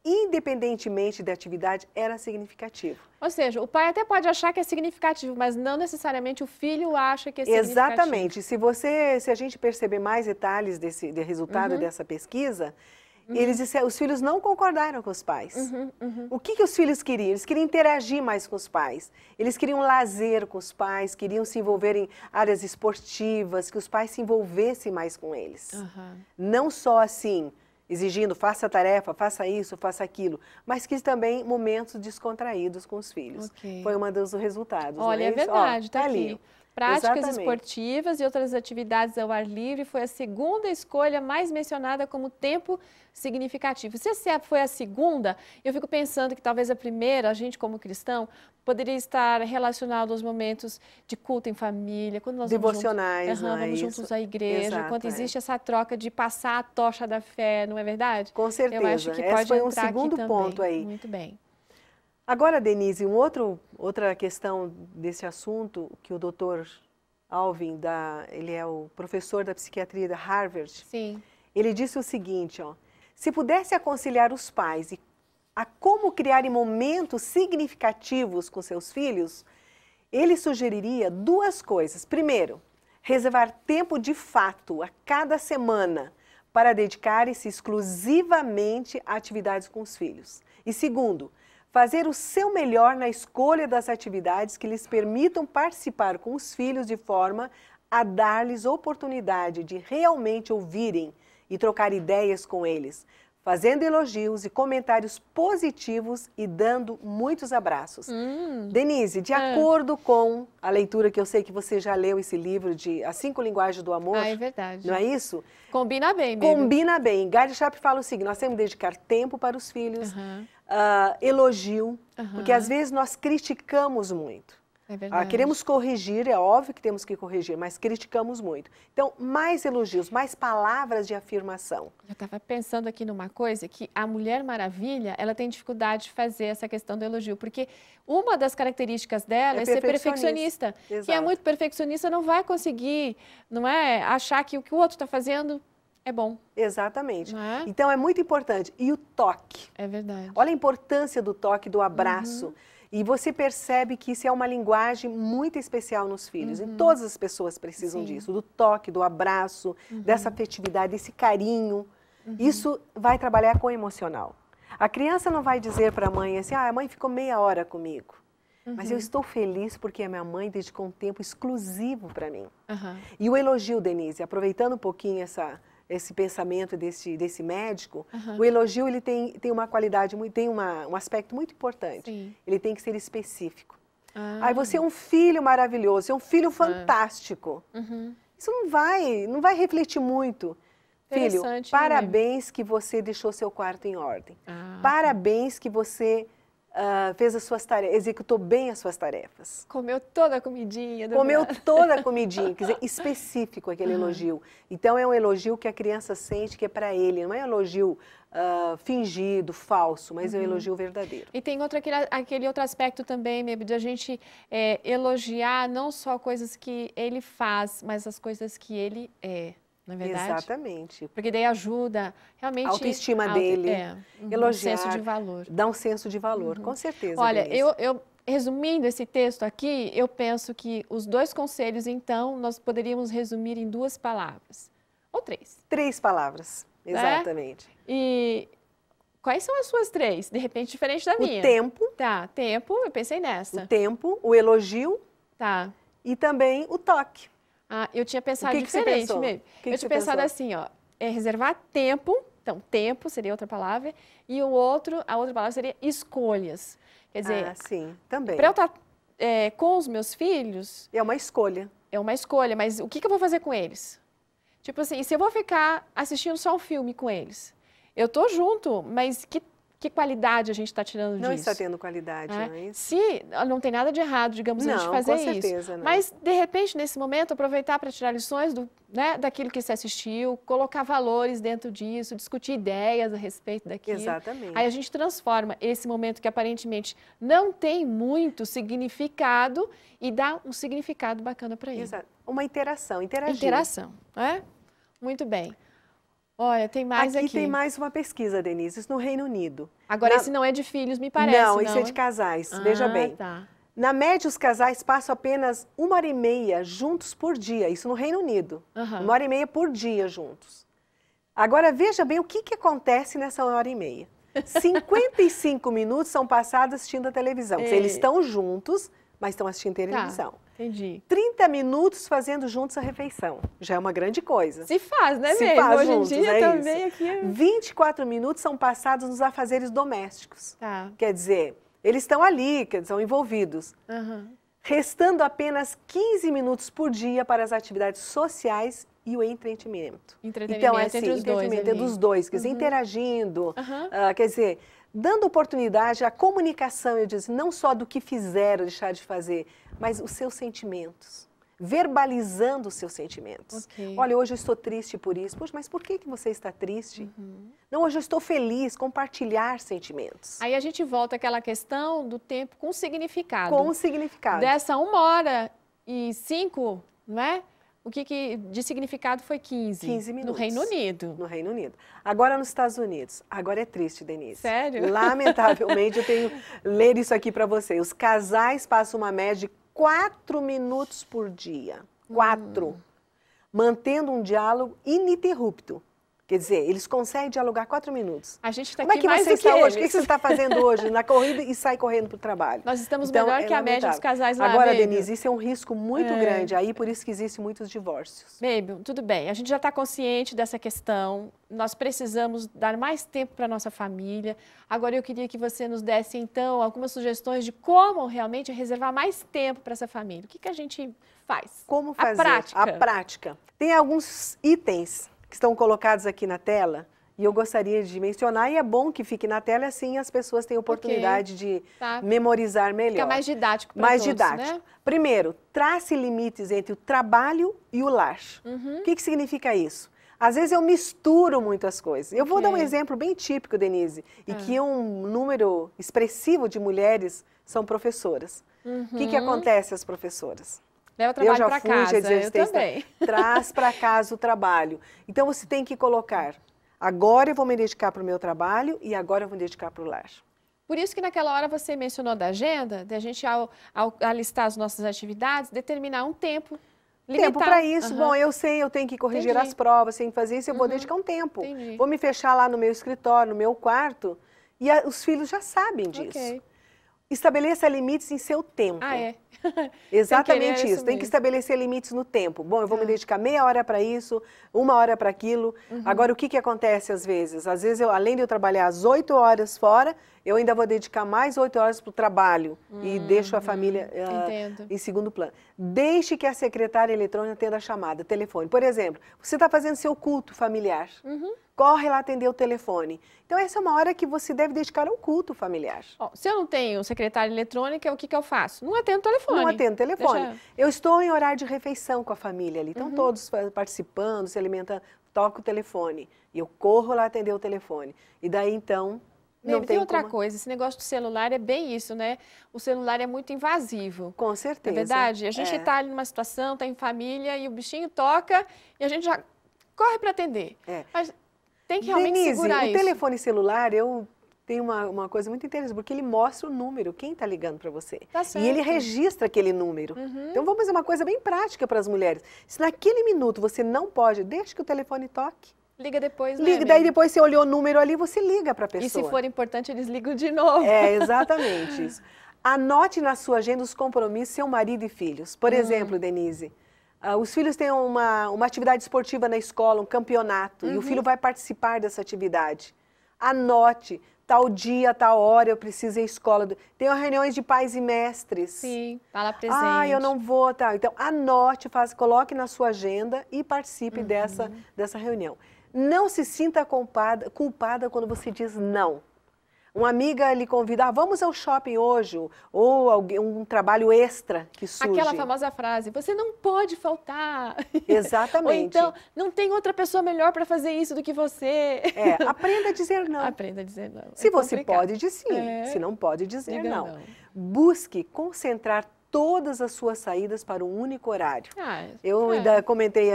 independentemente da atividade, era significativo. Ou seja, o pai até pode achar que é significativo, mas não necessariamente o filho acha que é significativo. Exatamente. Se a gente perceber mais detalhes desse resultado dessa pesquisa, eles disseram, os filhos não concordaram com os pais. O que os filhos queriam? Eles queriam interagir mais com os pais. Eles queriam lazer com os pais, queriam se envolver em áreas esportivas, que os pais se envolvessem mais com eles. Não só assim, exigindo, faça a tarefa, faça isso, faça aquilo, mas que também momentos descontraídos com os filhos. Foi um dos resultados. Olha, é verdade, está aqui. Práticas Exatamente. esportivas e outras atividades ao ar livre foi a segunda escolha mais mencionada como tempo significativo. Se essa foi a segunda, eu fico pensando que talvez a primeira, a gente como cristão, poderia estar relacionado aos momentos de culto em família, quando nós devocionais, vamos juntos à igreja, quando existe essa troca de passar a tocha da fé, não é verdade? Com certeza. Eu acho que Esse pode foi um entrar segundo aqui ponto também. aí. Muito bem. Agora, Denise, outra questão desse assunto que o Dr. Alvin, ele é o professor da psiquiatria da Harvard. Sim. Ele disse o seguinte, se pudesse aconselhar os pais a como criarem momentos significativos com seus filhos, ele sugeriria duas coisas. Primeiro, reservar tempo de fato a cada semana para dedicar-se exclusivamente a atividades com os filhos. E segundo, fazer o seu melhor na escolha das atividades que lhes permitam participar com os filhos de forma a dar-lhes oportunidade de realmente ouvirem e trocar ideias com eles, fazendo elogios e comentários positivos e dando muitos abraços. Denise, de acordo com a leitura que eu sei que você já leu esse livro de As 5 Linguagens do Amor, é verdade. não é isso? Combina bem, mesmo. Combina bem. Gary Sharp fala o seguinte, nós temos que dedicar tempo para os filhos, elogio, porque às vezes nós criticamos muito. É verdade. Queremos corrigir, é óbvio que temos que corrigir, mas criticamos muito. Então, mais elogios, mais palavras de afirmação. Eu estava pensando aqui numa coisa, que a Mulher Maravilha, ela tem dificuldade de fazer essa questão do elogio, porque uma das características dela é ser perfeccionista. Quem é muito perfeccionista não vai conseguir, não é, achar que o que o outro está fazendo é bom. Exatamente. Então, é muito importante. E o toque. É verdade. Olha a importância do toque, do abraço. E você percebe que isso é uma linguagem muito especial nos filhos. E todas as pessoas precisam disso, do toque, do abraço, dessa afetividade, desse carinho. Isso vai trabalhar com o emocional. A criança não vai dizer para a mãe assim, a mãe ficou meia hora comigo. Mas eu estou feliz porque a minha mãe dedicou um tempo exclusivo para mim. E o elogio, Denise, aproveitando um pouquinho esse pensamento desse médico, o elogio ele tem uma qualidade, tem um aspecto muito importante. Sim. Ele tem que ser específico. Aí você é um filho maravilhoso, você é um filho fantástico. Isso não vai refletir muito. Filho, parabéns que você deixou seu quarto em ordem. Parabéns que você fez as suas tarefas, executou bem as suas tarefas. Comeu toda a comidinha. Comeu toda a comidinha, quer dizer, específico aquele elogio. Então, é um elogio que a criança sente que é para ele, não é um elogio fingido, falso, mas é um elogio verdadeiro. E tem aquele outro aspecto também, de a gente elogiar não só coisas que ele faz, mas as coisas que ele é. Não é verdade? Exatamente. Porque daí ajuda realmente... A autoestima dele, elogiar, um senso de valor. Dá um senso de valor, com certeza. Olha, eu resumindo esse texto aqui, eu penso que os dois conselhos, então, nós poderíamos resumir em 2 palavras. Ou 3. 3 palavras, exatamente. E quais são as suas 3? De repente, diferente da minha. O tempo. Tá, tempo, eu pensei nessa. O tempo, o elogio. Tá. E também o toque. Eu tinha pensado diferente mesmo. Eu tinha pensado assim, reservar tempo, Então, tempo seria outra palavra, e a outra palavra seria escolhas. Quer dizer, sim, também. para eu estar com os meus filhos... É uma escolha. É uma escolha, mas o que eu vou fazer com eles? Tipo assim, se eu vou ficar assistindo só um filme com eles, eu tô junto, mas que qualidade a gente está tirando disso? Não está tendo qualidade, não é isso? Se não tem nada de errado, digamos, a gente fazer com certeza, isso. não. Mas, de repente, nesse momento, aproveitar para tirar lições daquilo que você assistiu, colocar valores dentro disso, discutir ideias a respeito daquilo. Exatamente. Aí a gente transforma esse momento que aparentemente não tem muito significado e dá um significado bacana para ele. Exato. Uma interação, interagir. Interação, né? Muito bem. Olha, tem mais aqui. Aqui tem mais uma pesquisa, Denise, isso no Reino Unido. Agora, esse não é de filhos, me parece. Não, isso é de casais, veja bem. Tá. Na média, os casais passam apenas 1h30 juntos por dia, isso no Reino Unido. 1h30 por dia juntos. Agora, veja bem o que acontece nessa 1h30. 55 minutos são passados assistindo a televisão. Eles estão juntos, mas estão assistindo televisão. Tá. Entendi. 30 minutos fazendo juntos a refeição. Já é uma grande coisa. Se faz, né, Se mesmo? faz Hoje juntos, em dia é também isso. aqui... 24 minutos são passados nos afazeres domésticos. Tá. Quer dizer, eles estão ali, estão envolvidos. Restando apenas 15 minutos por dia para as atividades sociais e o entretenimento. Entretenimento assim, entre os dois entretenimento ali. dos dois, quer dizer, interagindo, quer dizer, dando oportunidade à comunicação, eu disse, não só do que fizeram, deixar de fazer, mas os seus sentimentos. Verbalizando os seus sentimentos. Olha, hoje eu estou triste por isso. Poxa, mas por que você está triste? Não, hoje eu estou feliz, compartilhar sentimentos. Aí a gente volta àquela questão do tempo com significado. Com significado. Dessa 1h05, não é? O que de significado foi 15? 15 minutos. No Reino Unido. No Reino Unido. Agora nos Estados Unidos. Agora é triste, Denise. Sério? Lamentavelmente, eu tenho que ler isso aqui para você. Os casais passam uma média de 4 minutos por dia. 4. Mantendo um diálogo ininterrupto. Quer dizer, eles conseguem dialogar 4 minutos. A gente está aqui mais do que você está hoje? O que você está fazendo hoje na corrida e sai correndo para o trabalho? Nós estamos melhor que a média dos casais lá, Agora, Baby. Denise, isso é um risco muito grande. Aí, por isso que existem muitos divórcios. Baby, tudo bem. A gente já está consciente dessa questão. Nós precisamos dar mais tempo para a nossa família. Agora, eu queria que você nos desse, então, algumas sugestões de como realmente reservar mais tempo para essa família. O que a gente faz? Como fazer? A prática. A prática. Tem alguns itens que estão colocados aqui na tela, e eu gostaria de mencionar, e é bom que fique na tela, assim as pessoas têm oportunidade de memorizar melhor. Fica mais didático para mais todos, didático. Né? Primeiro, trace limites entre o trabalho e o lar. O que significa isso? Às vezes eu misturo muitas coisas. Eu vou dar um exemplo bem típico, Denise, e que um número expressivo de mulheres são professoras. O que acontece às professoras? Leva o trabalho para casa, eu também. Traz para casa o trabalho. Então, você tem que colocar, agora eu vou me dedicar para o meu trabalho e agora eu vou me dedicar para o lar. Por isso que naquela hora você mencionou da agenda, da gente, ao listar as nossas atividades, determinar um tempo, limitar. Tempo para isso. Bom, eu sei, eu tenho que corrigir as provas, tenho que fazer isso, eu vou dedicar um tempo. Vou me fechar lá no meu escritório, no meu quarto, e os filhos já sabem disso. Estabeleça limites em seu tempo. Exatamente isso. Tem que estabelecer limites no tempo. Bom, eu vou me dedicar meia hora para isso, 1 hora para aquilo. Agora, o que acontece às vezes? Às vezes, além de eu trabalhar às 8 horas fora, eu ainda vou dedicar mais 8 horas para o trabalho e deixo a família em segundo plano. Deixe que a secretária eletrônica atenda a chamada, telefone. Por exemplo, você está fazendo seu culto familiar. Corre lá atender o telefone. Então, essa é uma hora que você deve dedicar ao culto familiar. Se eu não tenho secretária eletrônica, o que eu faço? Não atendo o telefone. Não atendo o telefone. Eu estou em horário de refeição com a família ali. Estão todos participando, se alimentando. Toco o telefone. E eu corro lá atender o telefone. E daí, então, não tem outra coisa. Esse negócio do celular é bem isso, né? O celular é muito invasivo. Com certeza. É verdade? A gente está ali numa situação, está em família, e o bichinho toca, e a gente já corre para atender. Mas tem que realmente segurar isso. O telefone celular, eu tenho uma coisa muito interessante, porque ele mostra o número, quem está ligando para você. Tá certo. E ele registra aquele número. Então, vamos fazer uma coisa bem prática para as mulheres. Se naquele minuto você não pode, deixa que o telefone toque. Liga depois, Liga, daí depois você olhou o número ali, você liga para a pessoa. E se for importante, eles ligam de novo. É, exatamente isso. Anote na sua agenda os compromissos, seu marido e filhos. Por exemplo, Denise, Os filhos têm uma atividade esportiva na escola, um campeonato, e o filho vai participar dessa atividade. Anote, tal dia, tal hora eu preciso ir à escola. Tem reuniões de pais e mestres. Sim, fala presente. Ah, eu não vou, tá. Então, anote, coloque na sua agenda e participe dessa reunião. Não se sinta culpada quando você diz não. Uma amiga lhe convida, vamos ao shopping hoje, ou um trabalho extra que surge. Aquela famosa frase, você não pode faltar. Exatamente. Ou então, não tem outra pessoa melhor para fazer isso do que você. Aprenda a dizer não. Aprenda a dizer não. Se você pode, diz sim. Se não pode, dizer não. Busque concentrar todas as suas saídas para um único horário. Eu ainda comentei,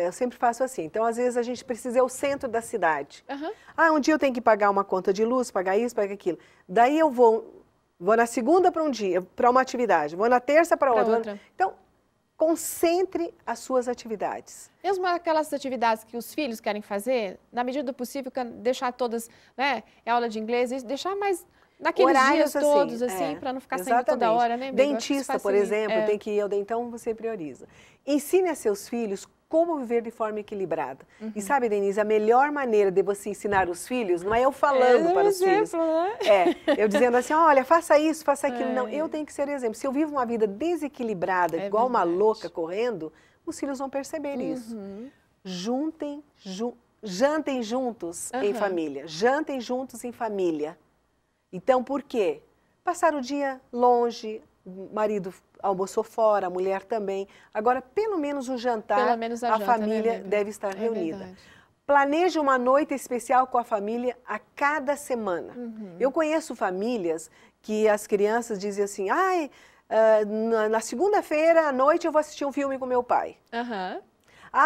eu sempre faço assim. Então, às vezes, a gente precisa ir ao centro da cidade. Um dia eu tenho que pagar uma conta de luz, pagar isso, pagar aquilo. Daí eu vou na segunda para um dia, para uma atividade. Vou na terça para outra. Então, concentre as suas atividades. Mesmo aquelas atividades que os filhos querem fazer, na medida do possível, deixar todas, né? É aula de inglês, deixar mais... Naqueles horários dias todos, assim, para não ficar saindo toda hora, né? Dentista, por exemplo, tem que ir ao dentão, você prioriza. Ensine a seus filhos como viver de forma equilibrada. E sabe, Denise, a melhor maneira de você ensinar os filhos não é eu falando para os filhos. Né? Eu dizendo assim, olha, faça isso, faça aquilo. Não, eu tenho que ser exemplo. Se eu vivo uma vida desequilibrada, igual uma louca correndo, os filhos vão perceber isso. Jantem juntos em família. Jantem juntos em família. Então, por quê? Passar o dia longe, o marido almoçou fora, a mulher também. Agora, pelo menos o jantar, a família deve estar reunida. Planeje uma noite especial com a família a cada semana. Eu conheço famílias que as crianças dizem assim, na segunda-feira à noite eu vou assistir um filme com meu pai.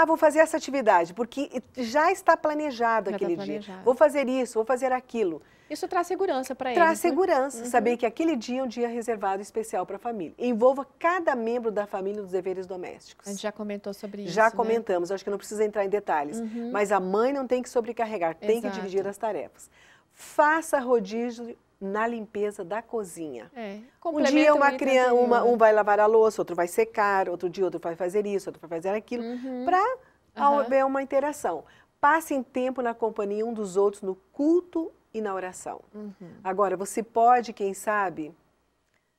Vou fazer essa atividade, porque já está planejado aquele dia. Vou fazer isso, vou fazer aquilo. Isso traz segurança para eles. Traz segurança, saber que aquele dia é um dia reservado especial para a família. Envolva cada membro da família nos deveres domésticos. A gente já comentou sobre isso, Já comentamos, acho que não precisa entrar em detalhes. Mas a mãe não tem que sobrecarregar, tem que dividir as tarefas. Faça rodízio na limpeza da cozinha. Um dia um vai lavar a louça, outro vai secar, outro dia outro vai fazer isso, outro vai fazer aquilo, para haver uma interação. Passem tempo na companhia um dos outros no culto e na oração. Agora, você pode, quem sabe,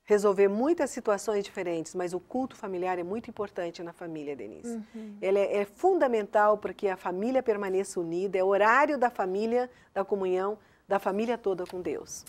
resolver muitas situações diferentes, mas o culto familiar é muito importante na família, Denise. Ele é fundamental para que a família permaneça unida, é o horário da família, da comunhão, da família toda com Deus.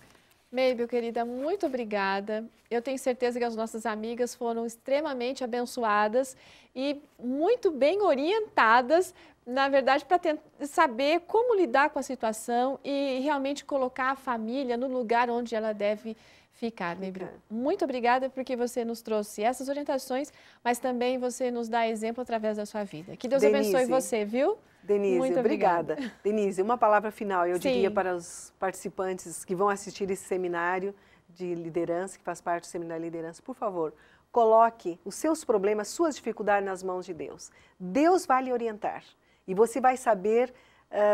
Mabel, querida, muito obrigada. Eu tenho certeza que as nossas amigas foram extremamente abençoadas e muito bem orientadas, na verdade, para saber como lidar com a situação e realmente colocar a família no lugar onde ela deve ficar. Mabel, muito obrigada porque você nos trouxe essas orientações, mas também você nos dá exemplo através da sua vida. Que Deus abençoe você, viu? Denise, muito obrigada. Denise, uma palavra final, eu diria para os participantes que vão assistir esse seminário de liderança, que faz parte do seminário de liderança, por favor, coloque os seus problemas, suas dificuldades nas mãos de Deus. Deus vai lhe orientar e você vai saber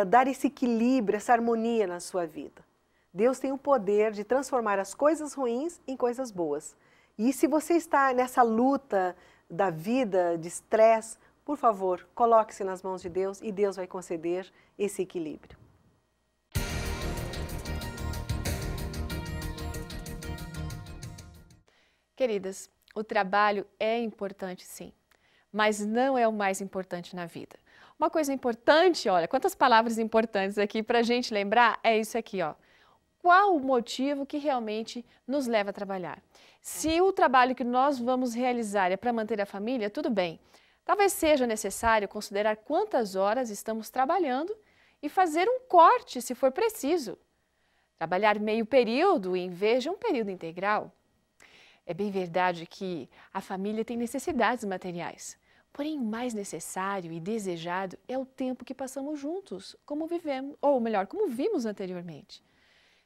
dar esse equilíbrio, essa harmonia na sua vida. Deus tem o poder de transformar as coisas ruins em coisas boas. E se você está nessa luta da vida, de estresse, por favor, coloque-se nas mãos de Deus e Deus vai conceder esse equilíbrio. Queridas, o trabalho é importante sim, mas não é o mais importante na vida. Uma coisa importante, olha, quantas palavras importantes aqui para a gente lembrar, é isso aqui, ó. Qual o motivo que realmente nos leva a trabalhar? Se o trabalho que nós vamos realizar é para manter a família, tudo bem. Talvez seja necessário considerar quantas horas estamos trabalhando e fazer um corte se for preciso. Trabalhar meio período em vez de um período integral. É bem verdade que a família tem necessidades materiais, porém o mais necessário e desejado é o tempo que passamos juntos, como vivemos, ou melhor, como vimos anteriormente.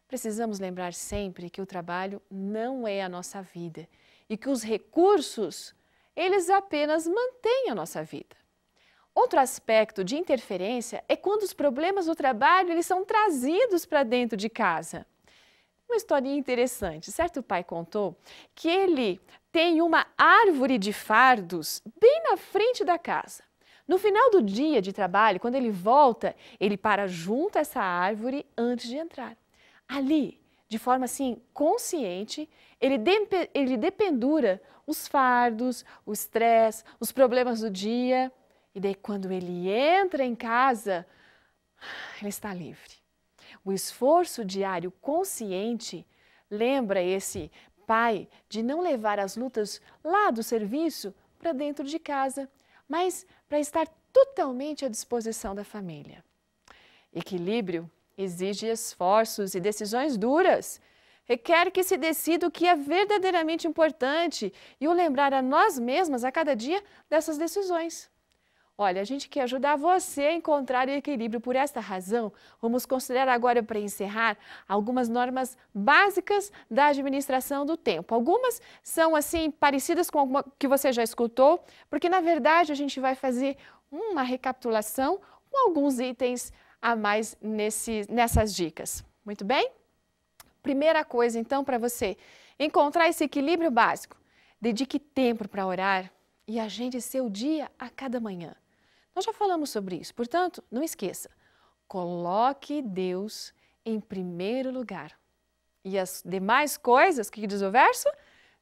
Precisamos lembrar sempre que o trabalho não é a nossa vida e que os recursos, eles apenas mantêm a nossa vida. Outro aspecto de interferência é quando os problemas do trabalho eles são trazidos para dentro de casa. Uma historinha interessante. Certo pai contou que ele tem uma árvore de fardos bem na frente da casa. No final do dia de trabalho, quando ele volta, ele para junto a essa árvore antes de entrar. Ali, de forma assim consciente, ele dependura os fardos, o estresse, os problemas do dia. E daí quando ele entra em casa, ele está livre. O esforço diário consciente lembra esse pai de não levar as lutas lá do serviço para dentro de casa, mas para estar totalmente à disposição da família. Equilíbrio exige esforços e decisões duras. Requer que se decida o que é verdadeiramente importante e o lembrar a nós mesmas a cada dia dessas decisões. Olha, a gente quer ajudar você a encontrar o equilíbrio. Por esta razão, vamos considerar agora, para encerrar, algumas normas básicas da administração do tempo. Algumas são, assim, parecidas com alguma que você já escutou, porque, na verdade, a gente vai fazer uma recapitulação com alguns itens a mais nessas dicas. Muito bem? Primeira coisa, então, para você encontrar esse equilíbrio básico, dedique tempo para orar e agende seu dia a cada manhã. Nós já falamos sobre isso, portanto, não esqueça, coloque Deus em primeiro lugar. E as demais coisas, que diz o verso,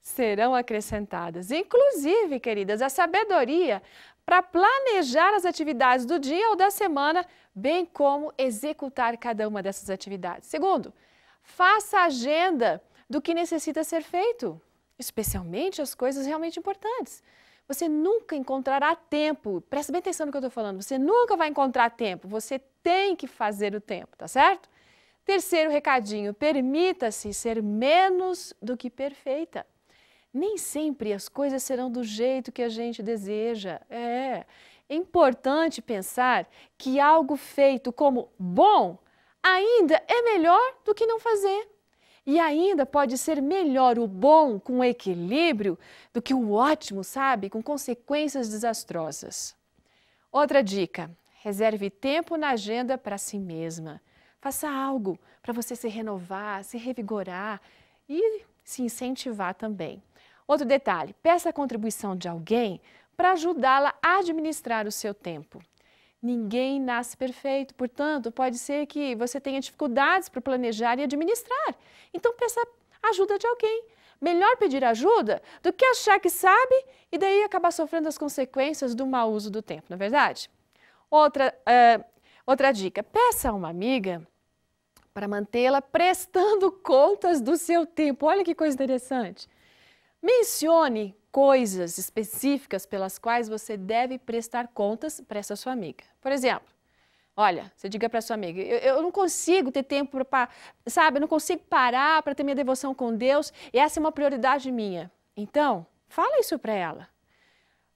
serão acrescentadas. Inclusive, queridas, a sabedoria para planejar as atividades do dia ou da semana, bem como executar cada uma dessas atividades. Segundo, faça a agenda do que necessita ser feito, especialmente as coisas realmente importantes. Você nunca encontrará tempo, presta bem atenção no que eu estou falando, você nunca vai encontrar tempo, você tem que fazer o tempo, tá certo? Terceiro recadinho, permita-se ser menos do que perfeita. Nem sempre as coisas serão do jeito que a gente deseja. É importante pensar que algo feito como bom ainda é melhor do que não fazer. E ainda pode ser melhor o bom com equilíbrio do que o ótimo, sabe? Com consequências desastrosas. Outra dica, reserve tempo na agenda para si mesma. Faça algo para você se renovar, se revigorar e se incentivar também. Outro detalhe, peça a contribuição de alguém para ajudá-la a administrar o seu tempo. Ninguém nasce perfeito, portanto, pode ser que você tenha dificuldades para planejar e administrar. Então, peça ajuda de alguém. Melhor pedir ajuda do que achar que sabe e daí acabar sofrendo as consequências do mau uso do tempo, não é verdade? Outra dica, peça a uma amiga para mantê-la prestando contas do seu tempo. Olha que coisa interessante. Mencione coisas específicas pelas quais você deve prestar contas para essa sua amiga. Por exemplo, olha, você diga para sua amiga, eu não consigo ter tempo para, sabe, eu não consigo parar para ter minha devoção com Deus, e essa é uma prioridade minha. Então, fala isso para ela.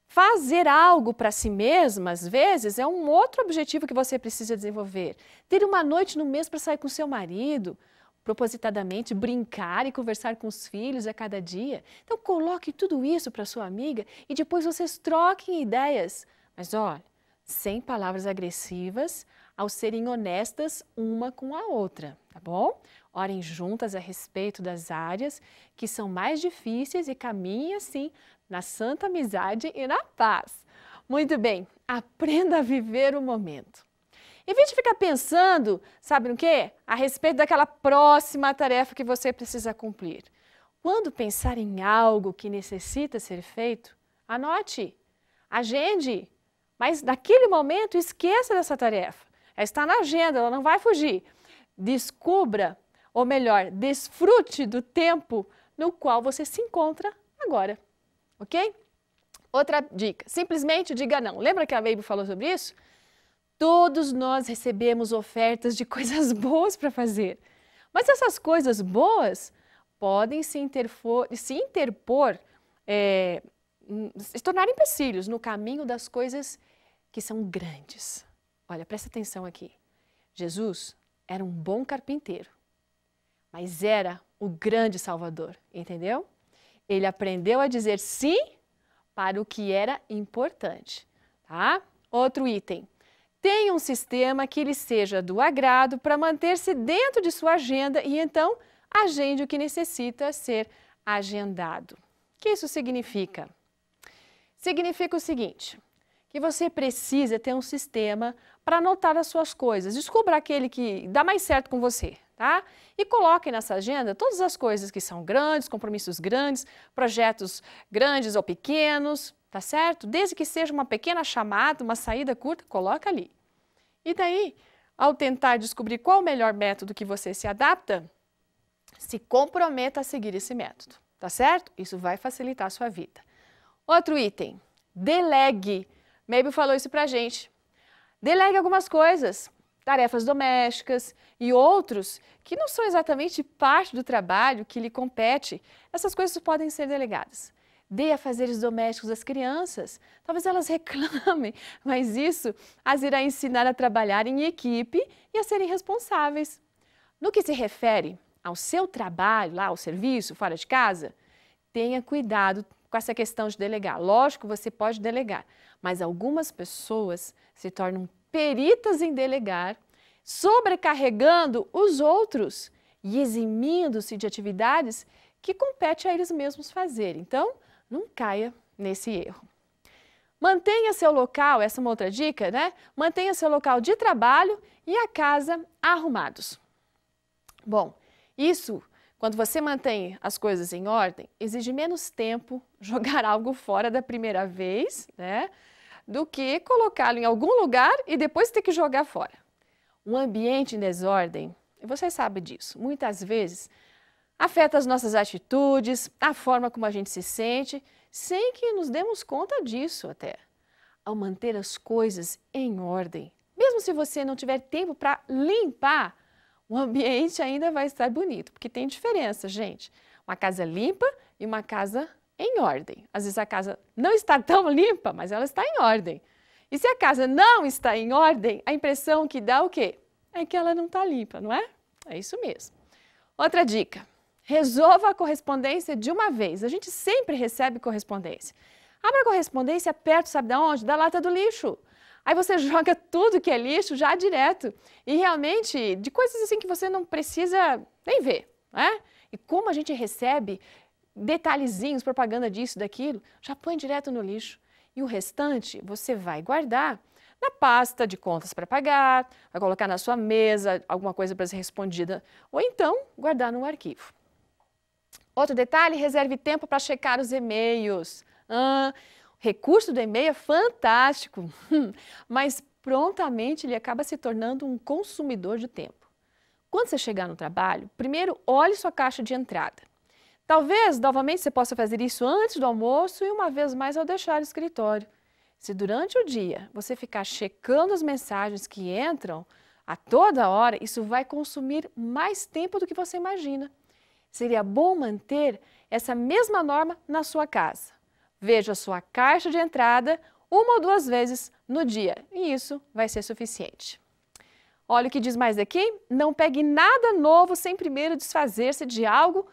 Fazer algo para si mesma, às vezes, é um outro objetivo que você precisa desenvolver. Ter uma noite no mês para sair com seu marido, propositadamente brincar e conversar com os filhos a cada dia. Então, coloque tudo isso para sua amiga e depois vocês troquem ideias. Mas, olha, sem palavras agressivas, ao serem honestas uma com a outra, tá bom? Orem juntas a respeito das áreas que são mais difíceis e caminhem assim na santa amizade e na paz. Muito bem, aprenda a viver o momento. Evite ficar pensando, sabe no quê? A respeito daquela próxima tarefa que você precisa cumprir. Quando pensar em algo que necessita ser feito, anote, agende, mas naquele momento esqueça dessa tarefa. Ela está na agenda, ela não vai fugir. Descubra, ou melhor, desfrute do tempo no qual você se encontra agora, ok? Outra dica, simplesmente diga não. Lembra que a Baby falou sobre isso? Todos nós recebemos ofertas de coisas boas para fazer, mas essas coisas boas podem se tornar empecilhos no caminho das coisas que são grandes. Olha, presta atenção aqui. Jesus era um bom carpinteiro, mas era o grande Salvador, entendeu? Ele aprendeu a dizer sim para o que era importante, tá? Outro item. Tenha um sistema que lhe seja do agrado para manter-se dentro de sua agenda e então agende o que necessita ser agendado. que isso significa? Significa o seguinte, que você precisa ter um sistema para anotar as suas coisas. Descubra aquele que dá mais certo com você, tá? E coloque nessa agenda todas as coisas que são grandes, compromissos grandes, projetos grandes ou pequenos, tá certo? Desde que seja uma pequena chamada, uma saída curta, coloca ali. E daí, ao tentar descobrir qual o melhor método que você se adapta, se comprometa a seguir esse método, tá certo? Isso vai facilitar a sua vida. Outro item, delegue. Mabel falou isso pra gente. Delegue algumas coisas, tarefas domésticas e outros que não são exatamente parte do trabalho que lhe compete. Essas coisas podem ser delegadas. Dê afazeres domésticos às crianças. Talvez elas reclamem, mas isso as irá ensinar a trabalhar em equipe e a serem responsáveis. No que se refere ao seu trabalho, lá, ao serviço, fora de casa, tenha cuidado com essa questão de delegar. Lógico, você pode delegar, mas algumas pessoas se tornam peritas em delegar, sobrecarregando os outros e eximindo-se de atividades que compete a eles mesmos fazer. Então, não caia nesse erro. Mantenha seu local, essa é uma outra dica, né? Mantenha seu local de trabalho e a casa arrumados. Bom, isso, quando você mantém as coisas em ordem, exige menos tempo jogar algo fora da primeira vez, né? Do que colocá-lo em algum lugar e depois ter que jogar fora. Um ambiente em desordem, e você sabe disso, muitas vezes afeta as nossas atitudes, a forma como a gente se sente, sem que nos demos conta disso até. Ao manter as coisas em ordem, mesmo se você não tiver tempo para limpar, o ambiente ainda vai estar bonito, porque tem diferença, gente. Uma casa limpa e uma casa em ordem. Às vezes a casa não está tão limpa, mas ela está em ordem. E se a casa não está em ordem, a impressão que dá o quê? É que ela não está limpa, não é? É isso mesmo. Outra dica, resolva a correspondência de uma vez. A gente sempre recebe correspondência. Abra a correspondência perto, sabe de onde? Da lata do lixo. Aí você joga tudo que é lixo já direto. E realmente, de coisas assim que você não precisa nem ver, né? E como a gente recebe detalhezinhos, propaganda disso, daquilo, já põe direto no lixo. E o restante você vai guardar na pasta de contas para pagar, vai colocar na sua mesa alguma coisa para ser respondida, ou então guardar no arquivo. Outro detalhe, reserve tempo para checar os e-mails. O recurso do e-mail é fantástico, mas prontamente ele acaba se tornando um consumidor de tempo. Quando você chegar no trabalho, primeiro olhe sua caixa de entrada. Talvez, novamente, você possa fazer isso antes do almoço e uma vez mais ao deixar o escritório. Se durante o dia você ficar checando as mensagens que entram a toda hora, isso vai consumir mais tempo do que você imagina. Seria bom manter essa mesma norma na sua casa. Veja a sua caixa de entrada 1 ou 2 vezes no dia e isso vai ser suficiente. Olha o que diz mais aqui, não pegue nada novo sem primeiro desfazer-se de algo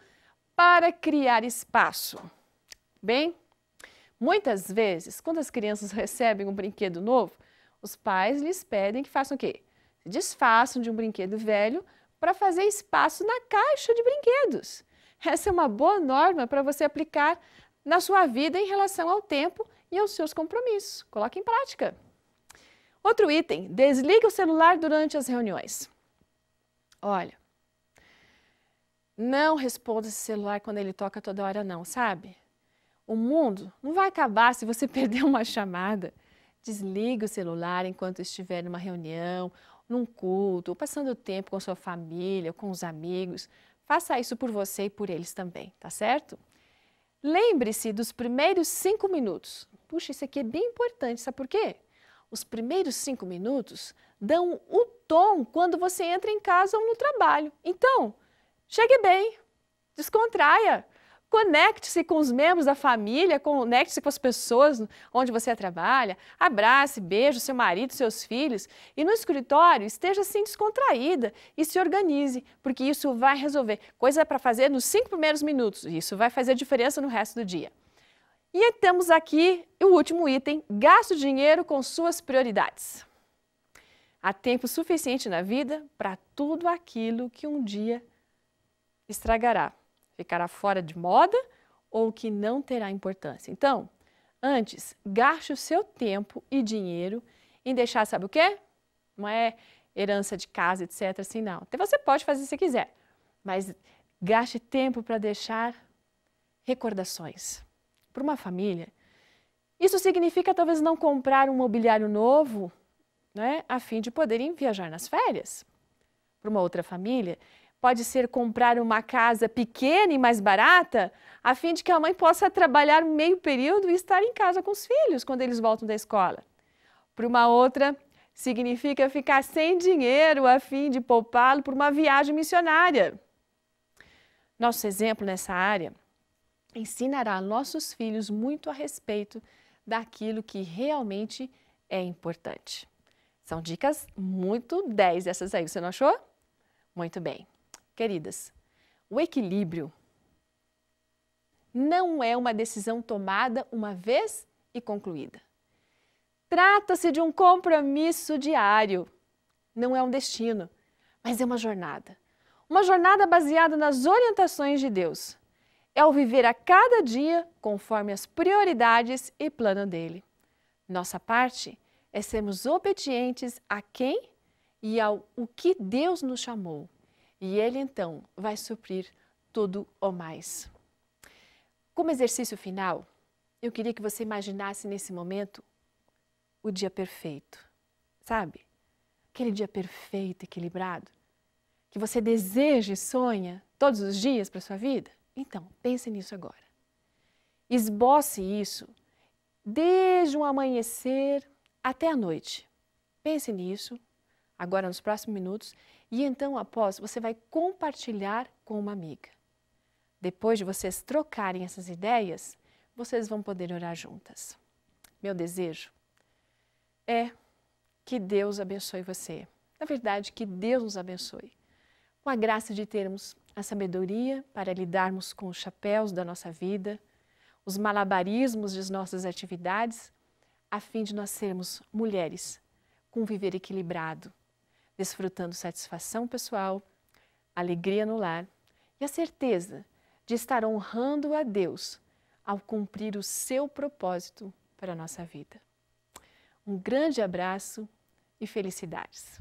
para criar espaço. Bem, muitas vezes, quando as crianças recebem um brinquedo novo, os pais lhes pedem que façam o quê? Se desfaçam de um brinquedo velho para fazer espaço na caixa de brinquedos. Essa é uma boa norma para você aplicar na sua vida em relação ao tempo e aos seus compromissos. Coloque em prática. Outro item, desligue o celular durante as reuniões. Olha, não responda esse celular quando ele toca toda hora não, sabe? O mundo não vai acabar se você perder uma chamada. Desligue o celular enquanto estiver numa reunião, num culto, ou passando tempo com sua família, com os amigos. Faça isso por você e por eles também, tá certo? Lembre-se dos primeiros 5 minutos. Puxa, isso aqui é bem importante, sabe por quê? Os primeiros 5 minutos dão o tom quando você entra em casa ou no trabalho. Então, chegue bem, descontraia, conecte-se com os membros da família, conecte-se com as pessoas onde você trabalha, abrace, beije seu marido, seus filhos e no escritório esteja assim descontraída e se organize, porque isso vai resolver. Coisa para fazer nos 5 primeiros minutos, isso vai fazer diferença no resto do dia. E temos aqui o último item, gaste o dinheiro com suas prioridades. Há tempo suficiente na vida para tudo aquilo que um dia estragará, ficará fora de moda ou que não terá importância. Então, antes, gaste o seu tempo e dinheiro em deixar, sabe o quê? Não é herança de casa, etc. assim, não. Até você pode fazer se quiser, mas gaste tempo para deixar recordações. Para uma família, isso significa talvez não comprar um mobiliário novo, né, a fim de poderem viajar nas férias. Para uma outra família, pode ser comprar uma casa pequena e mais barata, a fim de que a mãe possa trabalhar meio período e estar em casa com os filhos quando eles voltam da escola. Para uma outra, significa ficar sem dinheiro a fim de poupá-lo por uma viagem missionária. Nosso exemplo nessa área ensinará nossos filhos muito a respeito daquilo que realmente é importante. São dicas muito 10 essas aí, você não achou? Muito bem. Queridas, o equilíbrio não é uma decisão tomada uma vez e concluída. Trata-se de um compromisso diário. Não é um destino, mas é uma jornada. Uma jornada baseada nas orientações de Deus. É o viver a cada dia conforme as prioridades e plano dele. Nossa parte é sermos obedientes a quem e ao o que Deus nos chamou. E ele então vai suprir tudo o mais. Como exercício final, eu queria que você imaginasse nesse momento o dia perfeito, sabe? Aquele dia perfeito, equilibrado, que você deseja e sonha todos os dias para a sua vida? Então, pense nisso agora. Esboce isso desde o amanhecer até a noite. Pense nisso, agora nos próximos minutos, e então, após, você vai compartilhar com uma amiga. Depois de vocês trocarem essas ideias, vocês vão poder orar juntas. Meu desejo é que Deus abençoe você. Na verdade, que Deus nos abençoe. Com a graça de termos a sabedoria para lidarmos com os chapéus da nossa vida, os malabarismos de nossas atividades, a fim de nós sermos mulheres com um viver equilibrado, desfrutando satisfação pessoal, alegria no lar e a certeza de estar honrando a Deus ao cumprir o seu propósito para a nossa vida. Um grande abraço e felicidades!